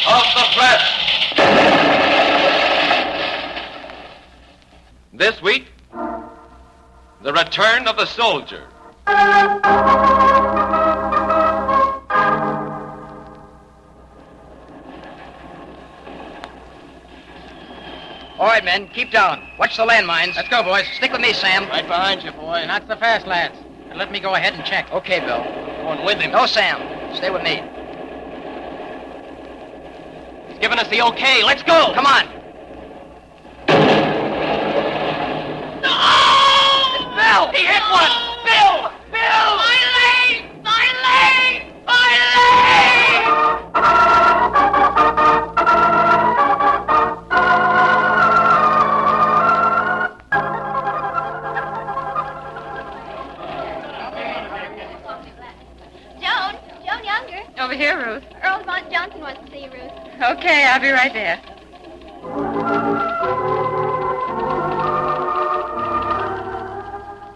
of the Press. This week, the return of the soldier. All right, men, keep down. Watch the landmines. Let's go, boys. Stick with me, Sam. Right behind you, boy. Not so fast, lads. And let me go ahead and check. Okay, Bill. Going with him. No, Sam. Stay with me. He's giving us the okay. Let's go. Come on. No! It's Bill. He hit one. Bill! Bill! My leg! My leg! My leg! Joan Younger. Over here, Ruth. Earl Johnson wants to see you, Ruth. Okay, I'll be right there.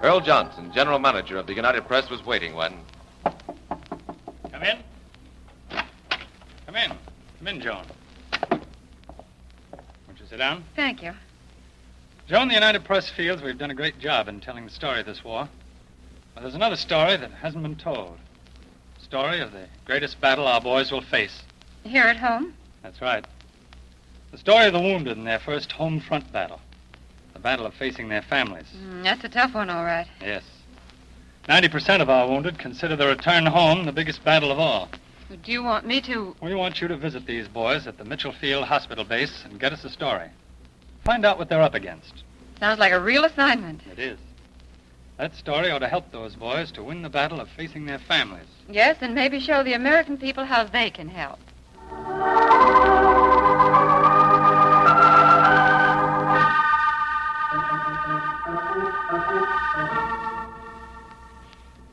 Earl Johnson, general manager of the United Press, was waiting when... Come in. Come in. Come in, Joan. Won't you sit down? Thank you. Joan, the United Press feels we've done a great job in telling the story of this war. But there's another story that hasn't been told. The story of the greatest battle our boys will face. Here at home? That's right. The story of the wounded in their first home front battle. The battle of facing their families. That's a tough one, all right. Yes. 90% of our wounded consider the return home the biggest battle of all. Do you want me to... We want you to visit these boys at the Mitchell Field Hospital base and get us a story. Find out what they're up against. Sounds like a real assignment. It is. That story ought to help those boys to win the battle of facing their families. Yes, and maybe show the American people how they can help.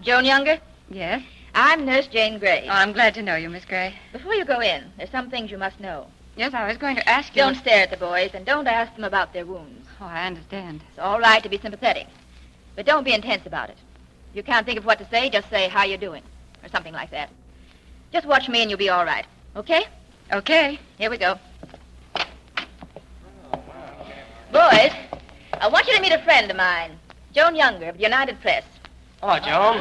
Joan Younger? Yes? I'm Nurse Jane Gray. Oh, I'm glad to know you, Miss Gray. Before you go in, there's some things you must know. Yes, I was going to ask you... Don't stare at the boys, and don't ask them about their wounds. Oh, I understand. It's all right to be sympathetic, but don't be intense about it. If you can't think of what to say, just say, how you doing, or something like that. Just watch me and you'll be all right, okay? Okay. Here we go. Boys, I want you to meet a friend of mine, Joan Younger of the United Press. Oh, Joan.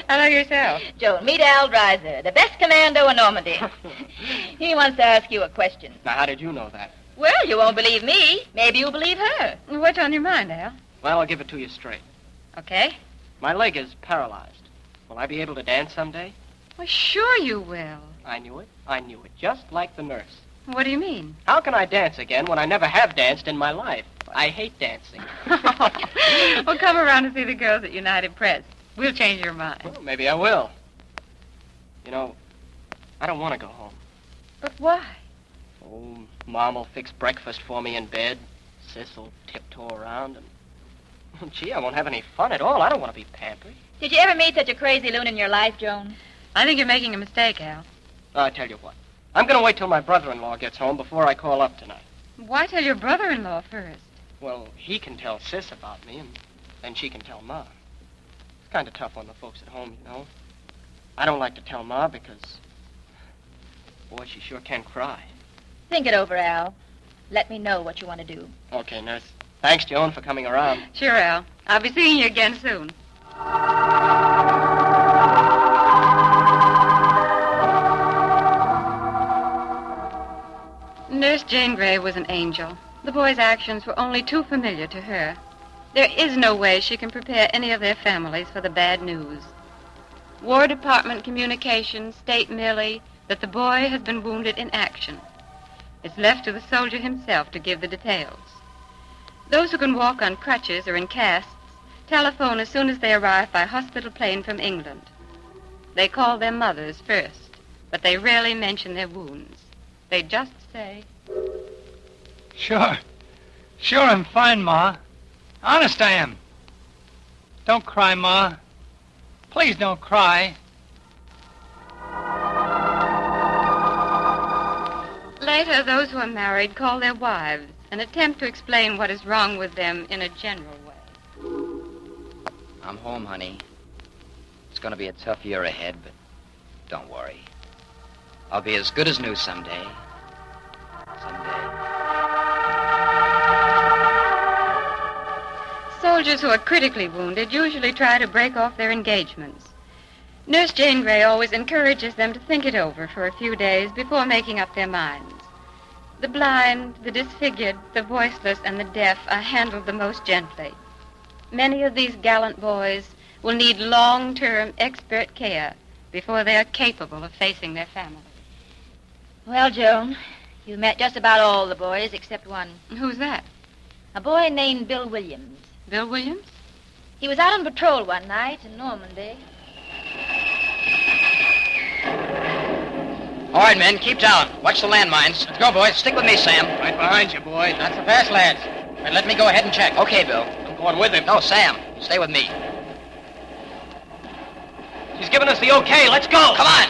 Hello yourself. Joan, meet Al Dreiser, the best commando in Normandy. He wants to ask you a question. Now, how did you know that? Well, you won't believe me. Maybe you'll believe her. What's on your mind, Al? Well, I'll give it to you straight. Okay. My leg is paralyzed. Will I be able to dance someday? Well, sure you will. I knew it. I knew it. Just like the nurse. What do you mean? How can I dance again when I never have danced in my life? I hate dancing. Well, come around and see the girls at United Press. We'll change your mind. Well, maybe I will. You know, I don't want to go home. But why? Oh, Mom will fix breakfast for me in bed. Sis will tiptoe around and... Oh, gee, I won't have any fun at all. I don't want to be pampered. Did you ever meet such a crazy loon in your life, Joan? I think you're making a mistake, Al. I tell you what. I'm going to wait till my brother-in-law gets home before I call up tonight. Why tell your brother-in-law first? Well, he can tell Sis about me, and then she can tell Ma. It's kind of tough on the folks at home, you know. I don't like to tell Ma because... Boy, she sure can cry. Think it over, Al. Let me know what you want to do. Okay, Nurse. Thanks, Joan, for coming around. Sure, Al. I'll be seeing you again soon. Nurse Jane Grey was an angel. The boys' actions were only too familiar to her. There is no way she can prepare any of their families for the bad news. War Department communications state merely that the boy has been wounded in action. It's left to the soldier himself to give the details. Those who can walk on crutches or in casts telephone as soon as they arrive by hospital plane from England. They call their mothers first, but they rarely mention their wounds. They just say... Sure, I'm fine, Ma. Honest I am. Don't cry, Ma. Please don't cry. Later, those who are married call their wives and attempt to explain what is wrong with them in a general way. I'm home, honey. It's going to be a tough year ahead, but don't worry. I'll be as good as new someday. Soldiers who are critically wounded usually try to break off their engagements. Nurse Jane Grey always encourages them to think it over for a few days before making up their minds. The blind, the disfigured, the voiceless, and the deaf are handled the most gently. Many of these gallant boys will need long-term expert care before they are capable of facing their families. Well, Joan, you met just about all the boys except one. Who's that? A boy named Bill Williams. Bill Williams? He was out on patrol one night in Normandy. All right, men, keep down. Watch the landmines. Let's go, boys. Stick with me, Sam. Right behind you, boy. Not so fast, lads. Right, let me go ahead and check. Okay, Bill. I'm going with him. No, Sam. Stay with me. He's giving us the okay. Let's go. Come on.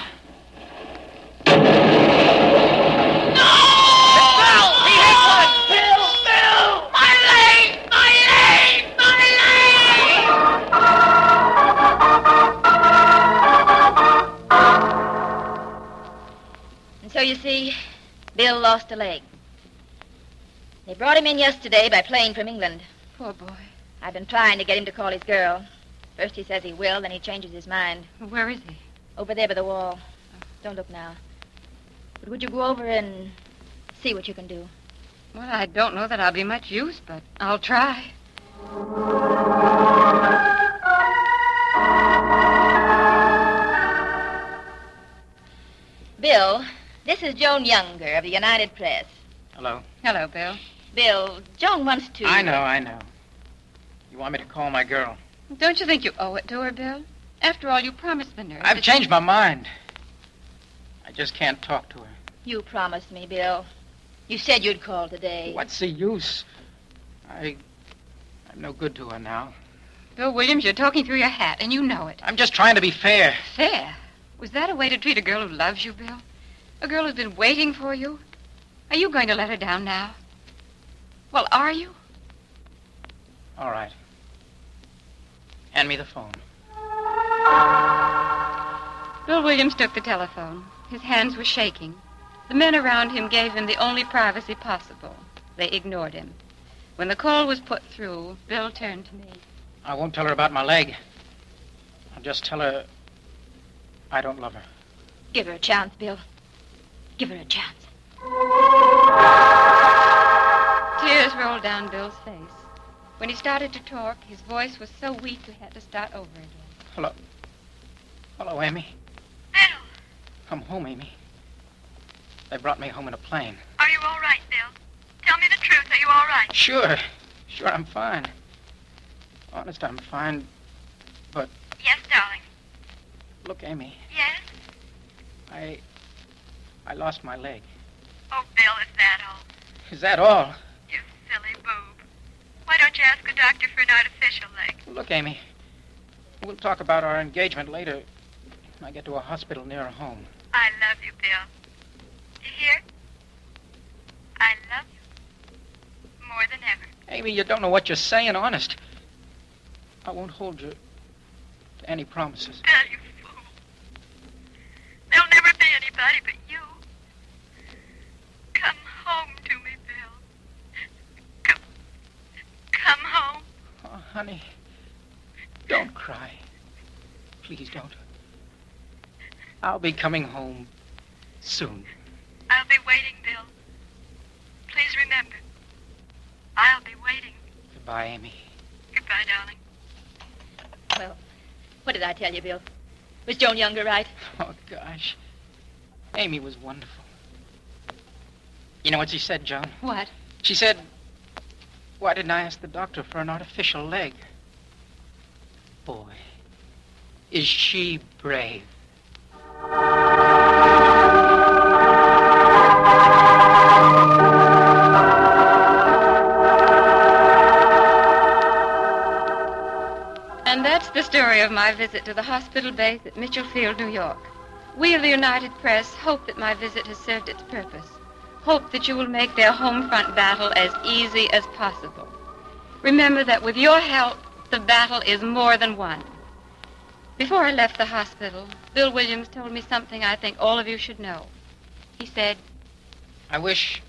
So you see, Bill lost a leg. They brought him in yesterday by plane from England. Poor boy. I've been trying to get him to call his girl. First he says he will, then he changes his mind. Where is he? Over there by the wall. Don't look now. But would you go over and see what you can do? Well, I don't know that I'll be much use, but I'll try. Bill, this is Joan Younger of the United Press. Hello. Hello, Bill. Bill, Joan wants to... I know. You want me to call my girl? Don't you think you owe it to her, Bill? After all, you promised the nurse. I've changed my mind. I just can't talk to her. You promised me, Bill. You said you'd call today. What's the use? I'm no good to her now. Bill Williams, you're talking through your hat, and you know it. I'm just trying to be fair. Fair? Was that a way to treat a girl who loves you, Bill? A girl who's been waiting for you? Are you going to let her down now? Well, are you? All right. Hand me the phone. Bill Williams took the telephone. His hands were shaking. The men around him gave him the only privacy possible. They ignored him. When the call was put through, Bill turned to me. I won't tell her about my leg. I'll just tell her I don't love her. Give her a chance, Bill. Give her a chance. Tears rolled down Bill's face. When he started to talk, his voice was so weak we had to start over again. Hello. Hello, Amy. Bill, Come home, Amy. They brought me home in a plane. are you all right, Bill? Tell me the truth. Are you all right? Sure, I'm fine. Honest, I'm fine. But Yes, darling. look, Amy, Yes? I lost my leg. Oh, Bill, is that all? Is that all? You silly boob. Why don't you ask a doctor for an artificial leg? Look, Amy, we'll talk about our engagement later when I get to a hospital near home. I love you, Bill. You hear? I love you. More than ever. Amy, you don't know what you're saying, honest. I won't hold you to any promises. Bill, you fool. There'll never be anybody but you. Come home to me, Bill. Come home. Oh, honey, don't cry. Please don't. I'll be coming home soon. I'll be waiting, Bill. Please remember, I'll be waiting. Goodbye, Amy. Goodbye, darling. Well, what did I tell you, Bill? Was Joan Younger right? Oh, gosh. Amy was wonderful. You know what she said, Joan? What? She said, why didn't I ask the doctor for an artificial leg? Boy, is she brave. And that's the story of my visit to the hospital base at Mitchell Field, New York. We of the United Press hope that my visit has served its purpose. Hope that you will make their home front battle as easy as possible. Remember that with your help, the battle is more than won. Before I left the hospital, Bill Williams told me something I think all of you should know. He said, I wish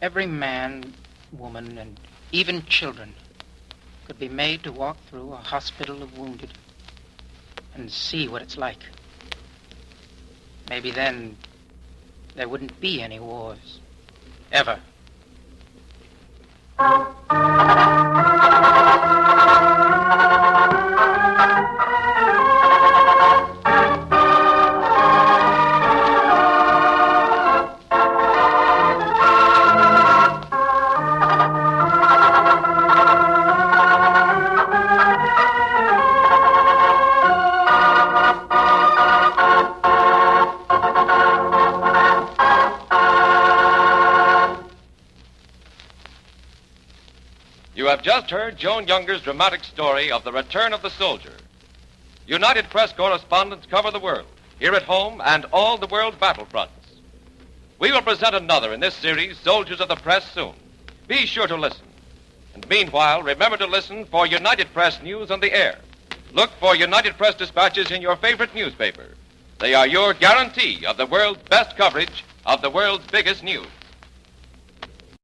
every man, woman, and even children could be made to walk through a hospital of wounded and see what it's like. Maybe then there wouldn't be any wars. Ever. You have just heard Joan Younger's dramatic story of the return of the soldier. United Press correspondents cover the world, here at home and all the world battlefronts. We will present another in this series, Soldiers of the Press, soon. Be sure to listen. And meanwhile, remember to listen for United Press news on the air. Look for United Press dispatches in your favorite newspaper. They are your guarantee of the world's best coverage of the world's biggest news.